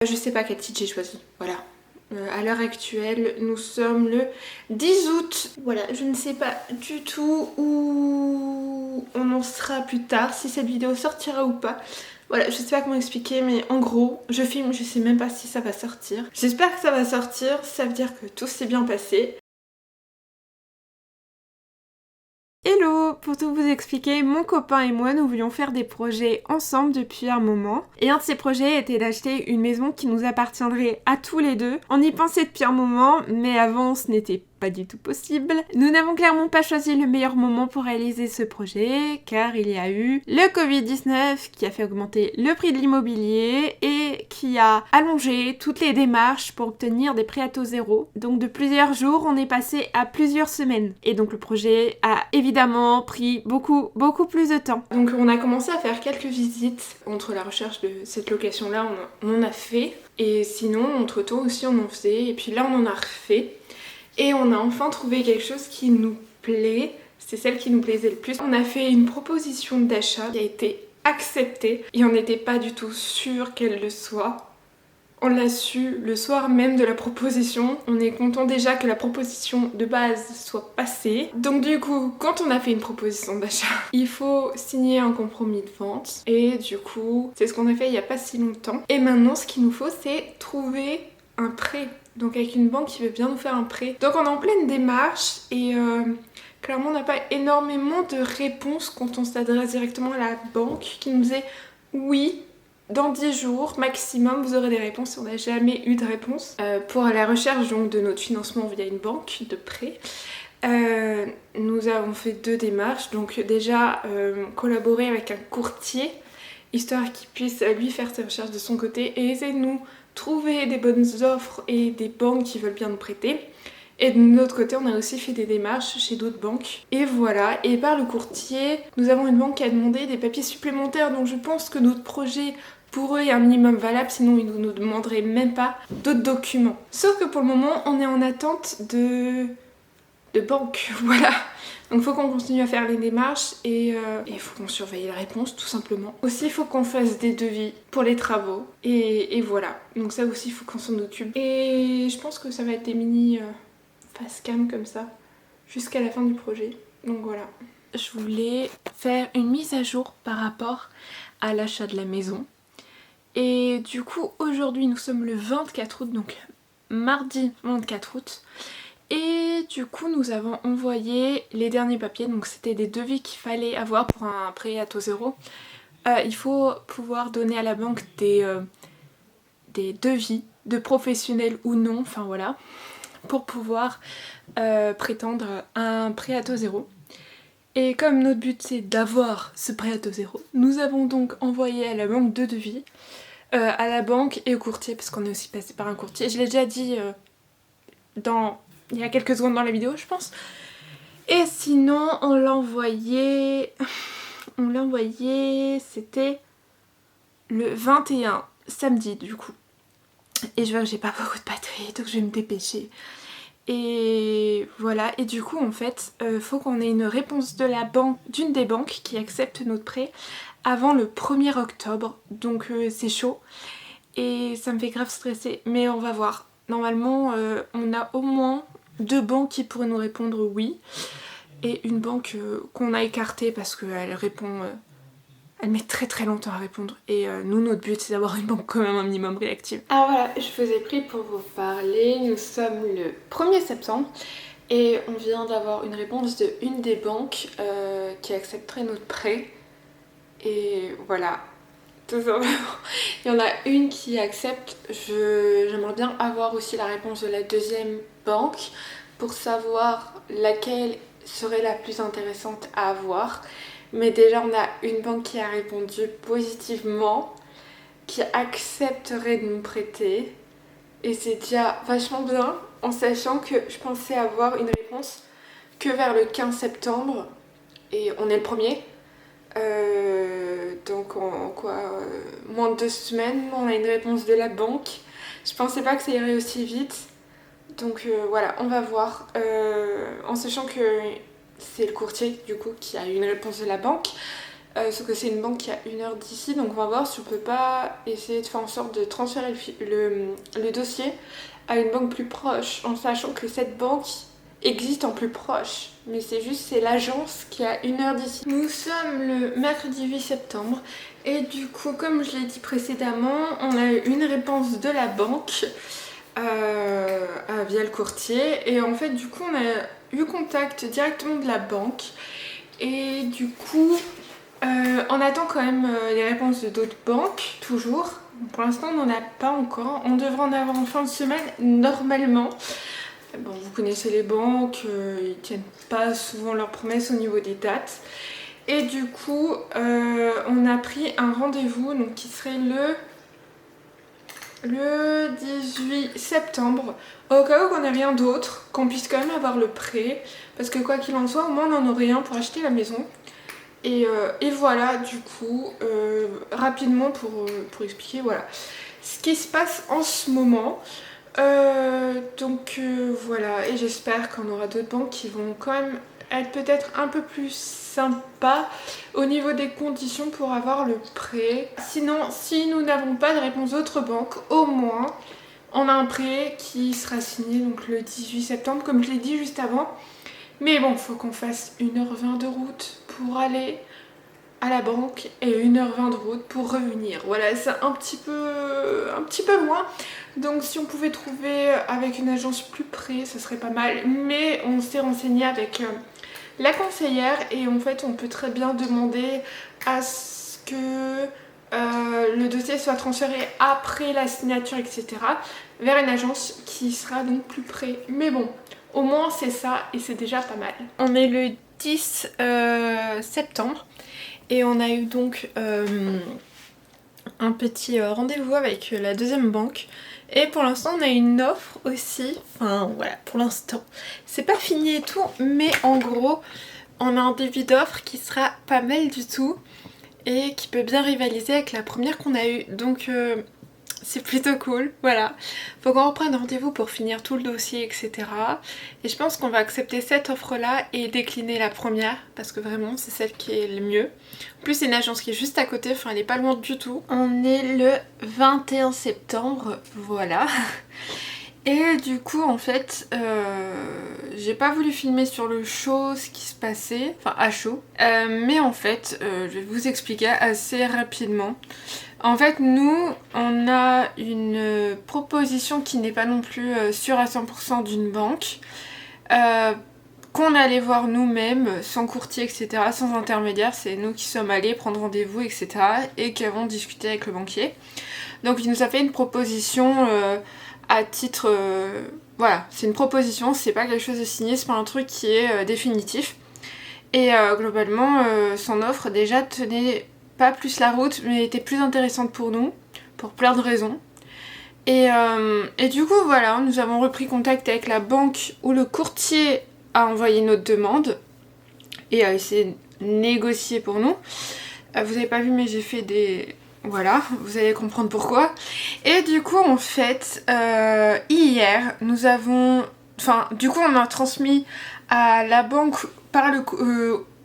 Je sais pas quel titre j'ai choisi, voilà. À l'heure actuelle, nous sommes le 10 août. Voilà, je ne sais pas du tout où on en sera plus tard, si cette vidéo sortira ou pas. Voilà, je sais pas comment expliquer, mais en gros, je filme, je sais même pas si ça va sortir. J'espère que ça va sortir, ça veut dire que tout s'est bien passé. Hello! Pour tout vous expliquer, mon copain et moi, nous voulions faire des projets ensemble depuis un moment. Et un de ces projets était d'acheter une maison qui nous appartiendrait à tous les deux. On y pensait depuis un moment, mais avant ce n'était pas du tout possible. Nous n'avons clairement pas choisi le meilleur moment pour réaliser ce projet, car il y a eu le Covid-19 qui a fait augmenter le prix de l'immobilier et qui a allongé toutes les démarches pour obtenir des prêts à taux zéro. Donc de plusieurs jours, on est passé à plusieurs semaines. Et donc le projet a évidemment pris beaucoup plus de temps. Donc on a commencé à faire quelques visites. Entre la recherche de cette location-là, on en a fait. Et sinon, entre-temps aussi, on en faisait. Et puis là, on en a refait. Et on a enfin trouvé quelque chose qui nous plaît. C'est celle qui nous plaisait le plus. On a fait une proposition d'achat qui a été acceptée. Et on n'était pas du tout sûr qu'elle le soit. On l'a su le soir même de la proposition. On est content déjà que la proposition de base soit passée. Donc du coup, quand on a fait une proposition d'achat, il faut signer un compromis de vente. Et du coup, c'est ce qu'on a fait il n'y a pas si longtemps. Et maintenant, ce qu'il nous faut, c'est trouver un prêt. Donc avec une banque qui veut bien nous faire un prêt. Donc on est en pleine démarche et clairement on n'a pas énormément de réponses quand on s'adresse directement à la banque qui nous dit oui. Dans 10 jours maximum, vous aurez des réponses. On n'a jamais eu de réponse. Pour la recherche donc, de notre financement via une banque de prêt, nous avons fait 2 démarches. Donc déjà, collaborer avec un courtier, histoire qu'il puisse lui faire ses recherches de son côté et essayer de nous trouver des bonnes offres et des banques qui veulent bien nous prêter. Et de notre côté, on a aussi fait des démarches chez d'autres banques. Et voilà, et par le courtier, nous avons une banque qui a demandé des papiers supplémentaires. Donc je pense que notre projet pour eux est un minimum valable, sinon ils ne nous demanderaient même pas d'autres documents. Sauf que pour le moment, on est en attente de banque, voilà. Donc il faut qu'on continue à faire les démarches et il faut qu'on surveille la réponse tout simplement. Aussi il faut qu'on fasse des devis pour les travaux et voilà. Donc ça aussi il faut qu'on s'en occupe. Et je pense que ça va être des mini face cam comme ça jusqu'à la fin du projet. Donc voilà. Je voulais faire une mise à jour par rapport à l'achat de la maison. Et du coup aujourd'hui nous sommes le 24 août, donc mardi 24 août. Et du coup nous avons envoyé les derniers papiers, donc c'était des devis qu'il fallait avoir pour un prêt à taux zéro. Il faut pouvoir donner à la banque des devis de professionnels ou non, enfin voilà, pour pouvoir prétendre à un prêt à taux zéro. Et comme notre but c'est d'avoir ce prêt à taux zéro, nous avons donc envoyé à la banque 2 devis, à la banque et au courtier, parce qu'on est aussi passé par un courtier. Je l'ai déjà dit il y a quelques secondes dans la vidéo je pense. Et sinon on l'a envoyé, c'était le 21, samedi du coup. Et je vois que j'ai pas beaucoup de batterie donc je vais me dépêcher. Et voilà, et du coup en fait faut qu'on ait une réponse de la banque, d'une des banques qui accepte notre prêt avant le 1er octobre. Donc c'est chaud et ça me fait grave stresser, mais on va voir. Normalement on a au moins 2 banques qui pourraient nous répondre oui et une banque qu'on a écartée parce qu'elle répond, elle met très longtemps à répondre et nous notre but c'est d'avoir une banque quand même un minimum réactive. Alors voilà, je vous ai pris pour vous parler, nous sommes le 1er septembre et on vient d'avoir une réponse de une des banques qui accepterait notre prêt et voilà. Tout simplement. Il y en a une qui accepte. J'aimerais bien avoir aussi la réponse de la deuxième banque pour savoir laquelle serait la plus intéressante à avoir. Mais déjà on a une banque qui a répondu positivement, qui accepterait de nous prêter. Et c'est déjà vachement bien en sachant que je pensais avoir une réponse que vers le 15 septembre. Et on est le 1er. Donc en moins de 2 semaines on a une réponse de la banque. Je pensais pas que ça irait aussi vite. Donc voilà, on va voir. En sachant que c'est le courtier du coup qui a eu une réponse de la banque. sauf que c'est une banque qui a 1 heure d'ici, donc on va voir si on peut pas essayer de faire en sorte de transférer le dossier à une banque plus proche, en sachant que cette banque existe en plus proche. Mais c'est l'agence qui a 1 heure d'ici. Nous sommes le mercredi 8 septembre et du coup, comme je l'ai dit précédemment, on a eu une réponse de la banque via le courtier. Et en fait, du coup, on a eu contact directement de la banque. Et du coup, on attend quand même les réponses de d'autres banques, toujours. Pour l'instant, on n'en a pas encore. On devrait en avoir en fin de semaine, normalement. Bon, vous connaissez les banques, ils tiennent pas souvent leurs promesses au niveau des dates. Et du coup, on a pris un rendez-vous donc qui serait le 18 septembre, au cas où on n'ait rien d'autre, qu'on puisse quand même avoir le prêt, parce que quoi qu'il en soit, au moins on en aurait un pour acheter la maison. Et voilà, du coup, rapidement pour expliquer, voilà, ce qui se passe en ce moment. Voilà, et j'espère qu'on aura d'autres banques qui vont quand même être peut-être un peu plus sympas au niveau des conditions pour avoir le prêt. Sinon, si nous n'avons pas de réponse d'autres banques, au moins on a un prêt qui sera signé donc le 18 septembre, comme je l'ai dit juste avant. Mais bon, il faut qu'on fasse 1h20 de route pour aller à la banque et 1h20 de route pour revenir. Voilà, c'est un petit peu loin. Donc si on pouvait trouver avec une agence plus près, ce serait pas mal. Mais on s'est renseigné avec la conseillère et en fait on peut très bien demander à ce que le dossier soit transféré après la signature, etc. vers une agence qui sera donc plus près. Mais bon, au moins c'est ça et c'est déjà pas mal. On est le 10 septembre. Et on a eu donc un petit rendez-vous avec la deuxième banque. Et pour l'instant on a une offre aussi. Enfin voilà, pour l'instant. C'est pas fini et tout, mais en gros on a un début d'offre qui sera pas mal du tout. Et qui peut bien rivaliser avec la première qu'on a eue. Donc c'est plutôt cool, voilà. Faut qu'on reprenne rendez-vous pour finir tout le dossier, etc. Et je pense qu'on va accepter cette offre-là et décliner la première, parce que vraiment c'est celle qui est le mieux. En plus c'est une agence qui est juste à côté, enfin elle est pas loin du tout. On est le 21 septembre, voilà. Et du coup en fait, j'ai pas voulu filmer sur le show ce qui se passait, enfin à chaud. Mais en fait, je vais vous expliquer assez rapidement. En fait, nous, on a une proposition qui n'est pas non plus sûre à 100% d'une banque, qu'on allait voir nous-mêmes, sans courtier, etc., sans intermédiaire. C'est nous qui sommes allés prendre rendez-vous, etc., et qui avons discuté avec le banquier. Donc il nous a fait une proposition à titre... voilà, c'est une proposition, c'est pas quelque chose de signé, c'est pas un truc qui est définitif. Et globalement, son offre déjà tenait pas plus la route, mais était plus intéressante pour nous, pour plein de raisons. Et du coup, voilà, nous avons repris contact avec la banque où le courtier a envoyé notre demande et a essayé de négocier pour nous. Vous avez pas vu, mais j'ai fait des... Voilà, vous allez comprendre pourquoi. Et du coup, en fait, hier, nous avons... Enfin, du coup, on a transmis à la banque par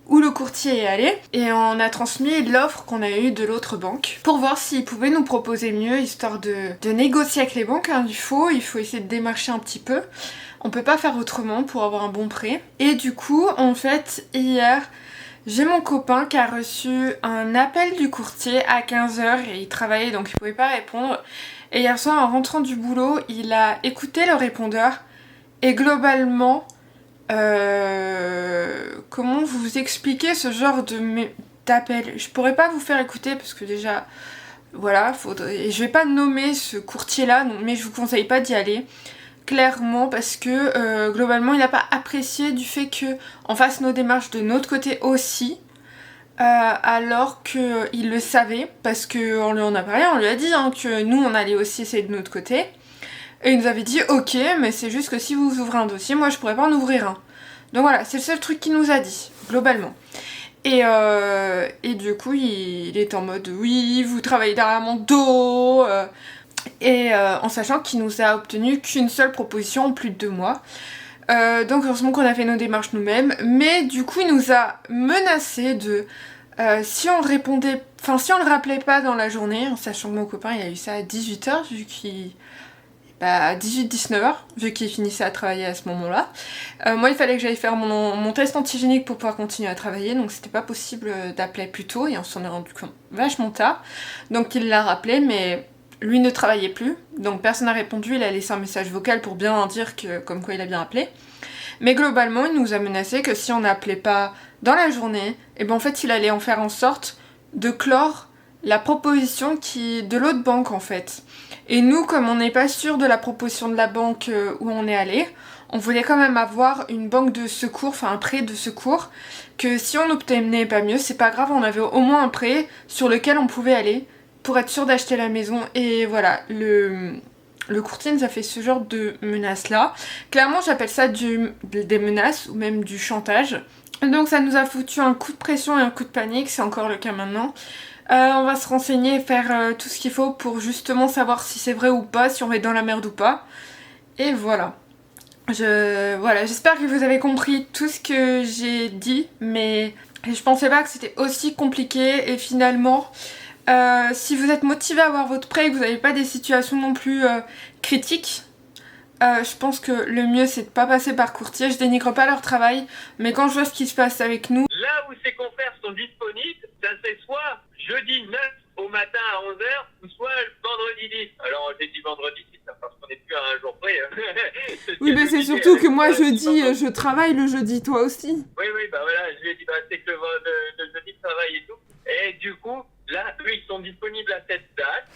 où le courtier est allé, et on a transmis l'offre qu'on a eue de l'autre banque pour voir s'ils pouvaient nous proposer mieux, histoire de négocier avec les banques, hein. Il faut essayer de démarcher un petit peu. On peut pas faire autrement pour avoir un bon prêt. Et du coup, en fait, hier, j'ai mon copain qui a reçu un appel du courtier à 15h et il travaillait donc il pouvait pas répondre. Et hier soir, en rentrant du boulot, il a écouté le répondeur et globalement... comment vous expliquer ce genre d'appel? Je pourrais pas vous faire écouter parce que déjà voilà, et je vais pas nommer ce courtier là, mais je vous conseille pas d'y aller clairement, parce que globalement il a pas apprécié du fait que on fasse nos démarches de notre côté aussi, alors qu'il le savait, parce qu'on lui en a parlé, on lui a dit hein, que nous on allait aussi essayer de notre côté. Et il nous avait dit ok, mais c'est juste que si vous ouvrez un dossier, moi je pourrais pas en ouvrir un. Donc voilà, c'est le seul truc qu'il nous a dit, globalement. Et du coup, il est en mode oui, vous travaillez derrière mon dos. En sachant qu'il nous a obtenu qu'une seule proposition en plus de 2 mois. Donc heureusement qu'on a fait nos démarches nous-mêmes. Mais du coup, il nous a menacé de Si on répondait, enfin si on le rappelait pas dans la journée, en sachant que mon copain il a eu ça à 18h vu qu'il... à 18-19h, vu qu'il finissait à travailler à ce moment-là. Moi il fallait que j'aille faire mon test antigénique pour pouvoir continuer à travailler, donc c'était pas possible d'appeler plus tôt et on s'en est rendu compte vachement tard. Donc il l'a rappelé mais lui ne travaillait plus, donc personne n'a répondu, il a laissé un message vocal pour bien dire que comme quoi il a bien appelé. Mais globalement, il nous a menacé que si on n'appelait pas dans la journée, et ben en fait, il allait en faire en sorte de clore la proposition de l'autre banque en fait. Et nous, comme on n'est pas sûr de la proposition de la banque où on est allé, on voulait quand même avoir une banque de secours, enfin un prêt de secours, que si on n'obtenait pas mieux, c'est pas grave, on avait au moins un prêt sur lequel on pouvait aller pour être sûr d'acheter la maison. Et voilà, le courtier nous a fait ce genre de menaces là. Clairement j'appelle ça des menaces ou même du chantage. Donc ça nous a foutu un coup de pression et un coup de panique, c'est encore le cas maintenant. On va se renseigner et faire tout ce qu'il faut pour justement savoir si c'est vrai ou pas, si on va être dans la merde ou pas. Et voilà. Voilà, j'espère que vous avez compris tout ce que j'ai dit, mais je pensais pas que c'était aussi compliqué et finalement... si vous êtes motivé à avoir votre prêt et que vous n'avez pas des situations non plus critiques, je pense que le mieux c'est de pas passer par courtier. Je dénigre pas leur travail, mais quand je vois ce qui se passe avec nous... Là où ces confrères sont disponibles, ça c'est soit jeudi 9 au matin à 11h, ou soit vendredi 10. Alors j'ai dit vendredi 10, parce qu'on n'est plus à un jour près. Oui, mais c'est surtout que moi jeudi, je travaille le jeudi, toi aussi. Oui, bah voilà, je lui ai dit, c'est que le jeudi travail et tout. Et du coup, là, eux, ils sont disponibles à cette date.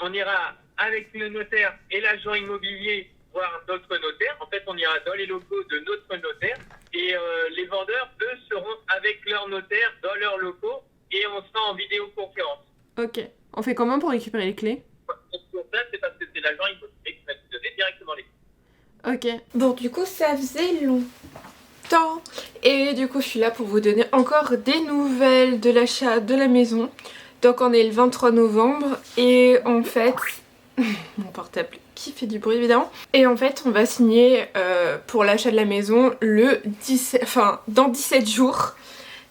On ira avec le notaire et l'agent immobilier voir notre notaire. En fait, on ira dans les locaux de notre notaire. Et les vendeurs, eux, seront avec leur notaire dans leurs locaux. Et on sera en vidéoconférence. Ok. On fait comment pour récupérer les clés? Pour ça, c'est parce que c'est l'agent immobilier qui va nous donner directement les clés. Ok. Bon, du coup, ça faisait longtemps. Et du coup, je suis là pour vous donner encore des nouvelles de l'achat de la maison. Donc, on est le 23 novembre. Et en fait... mon portable qui fait du bruit évidemment. Et en fait on va signer pour l'achat de la maison le 17, enfin dans 17 jours.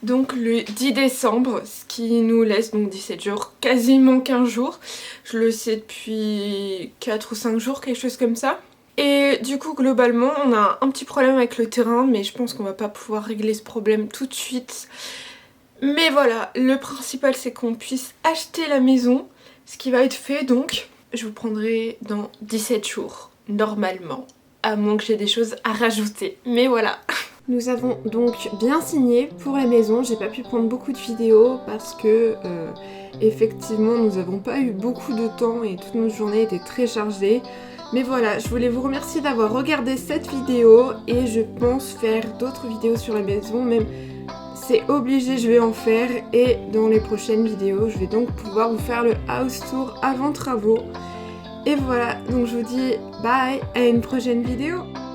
Donc le 10 décembre, ce qui nous laisse donc 17 jours, quasiment 15 jours. Je le sais depuis 4 ou 5 jours, quelque chose comme ça. Et du coup globalement on a un petit problème avec le terrain, mais je pense qu'on va pas pouvoir régler ce problème tout de suite. Mais voilà, le principal c'est qu'on puisse acheter la maison, ce qui va être fait donc. Je vous prendrai dans 17 jours, normalement, à moins que j'ai des choses à rajouter. Mais voilà. Nous avons donc bien signé pour la maison. J'ai pas pu prendre beaucoup de vidéos parce que effectivement nous n'avons pas eu beaucoup de temps et toute notre journée était très chargée. Mais voilà, je voulais vous remercier d'avoir regardé cette vidéo et je pense faire d'autres vidéos sur la maison, même c'est obligé, je vais en faire et dans les prochaines vidéos, je vais donc pouvoir vous faire le house tour avant travaux. Et voilà, donc je vous dis bye à une prochaine vidéo.